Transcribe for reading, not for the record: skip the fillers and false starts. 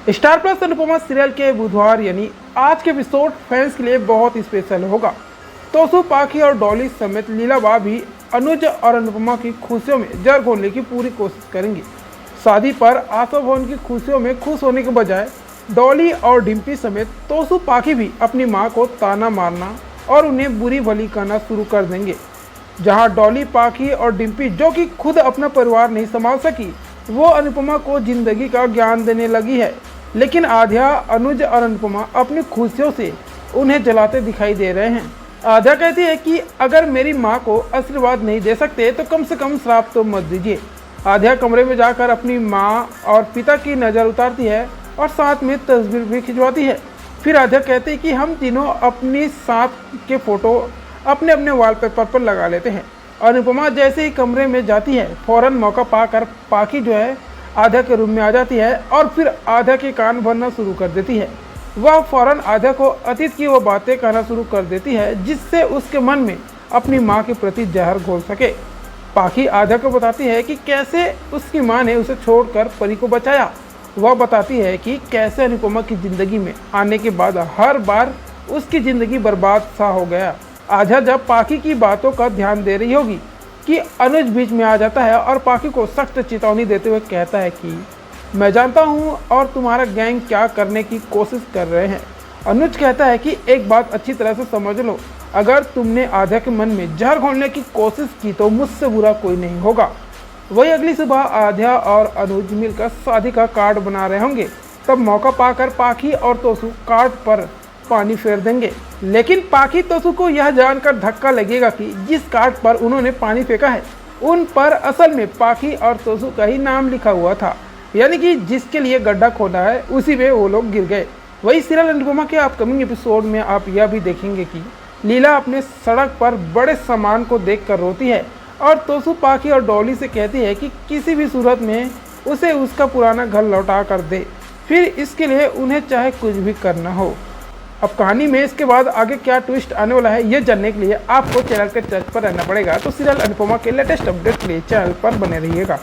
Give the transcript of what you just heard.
Star plus Anupama serial के बुधवार यानी आज के एपिसोड फैंस के लिए बहुत स्पेशल होगा। तोसू, पाखी और डॉली समेत लीलाबा भी अनुज और अनुपमा की खुशियों में जर घोलने की पूरी कोशिश करेंगी। शादी पर आशा भवन की खुशियों में खुश होने के बजाय डॉली और डिम्पी समेत तोसू, पाखी भी अपनी मां को ताना मारना और उन्हें बुरी भली कहना शुरू कर देंगे। जहां डॉली, पाखी और डिम्पी जो कि खुद अपना परिवार नहीं संभाल सकी, वो अनुपमा को जिंदगी का ज्ञान देने लगी है। लेकिन आध्या, अनुज और अनुपमा अपनी खुशियों से उन्हें जलाते दिखाई दे रहे हैं। आध्या कहती है कि अगर मेरी माँ को आशीर्वाद नहीं दे सकते तो कम से कम श्राप तो मत दीजिए। आध्या कमरे में जाकर अपनी माँ और पिता की नज़र उतारती है और साथ में तस्वीर भी खिंचवाती है। फिर आध्या कहती है कि हम तीनों अपनी साथ के फोटो अपने अपने वॉलपेपर पर लगा लेते हैं। अनुपमा जैसे ही कमरे में जाती है, फौरन मौका पाकर पाखी जो है आध्या के रूम में आ जाती है और फिर आध्या के कान भरना शुरू कर देती है। वह फौरन आध्या को अतीत की वो बातें कहना शुरू कर देती है जिससे उसके मन में अपनी माँ के प्रति जहर घोल सके। पाखी आध्या को बताती है कि कैसे उसकी माँ ने उसे छोड़कर परी को बचाया। वह बताती है कि कैसे अनुपमा की ज़िंदगी में आने के बाद हर बार उसकी ज़िंदगी बर्बाद सा हो गया। आध्या जब पाखी की बातों का ध्यान दे रही होगी कि अनुज बीच में आ जाता है और पाखी को सख्त चेतावनी देते हुए कहता है कि मैं जानता हूँ और तुम्हारा गैंग क्या करने की कोशिश कर रहे हैं। अनुज कहता है कि एक बात अच्छी तरह से समझ लो, अगर तुमने आध्या के मन में जहर घोलने की कोशिश की तो मुझसे बुरा कोई नहीं होगा। वही अगली सुबह आध्या और अनुज मिलकर शादी का कार्ड बना रहे होंगे। तब मौका पाकर पाखी और तोसू कार्ड पर पानी फेर देंगे। लेकिन पाखी तोसू को यह जानकर धक्का लगेगा कि जिस कार्ड पर उन्होंने पानी फेंका है उन पर असल में पाखी और तोसू का ही नाम लिखा हुआ था, यानी कि जिसके लिए गड्ढा खोदा है उसी में वो लोग गिर गए। वही सीरियल अनुपमा के अपकमिंग एपिसोड में आप यह भी देखेंगे कि लीला अपने सड़क पर बड़े सामान को देखकर रोती है और तोसू, पाखी और डॉली से कहती है कि किसी भी सूरत में उसे उसका पुराना घर लौटा कर दे, फिर इसके लिए उन्हें चाहे कुछ भी करना हो। अब कहानी में इसके बाद आगे क्या ट्विस्ट आने वाला है ये जानने के लिए आपको चैनल के टच पर रहना पड़ेगा। तो सीरियल अनुपमा के लेटेस्ट अपडेट के लिए चैनल पर बने रहिएगा।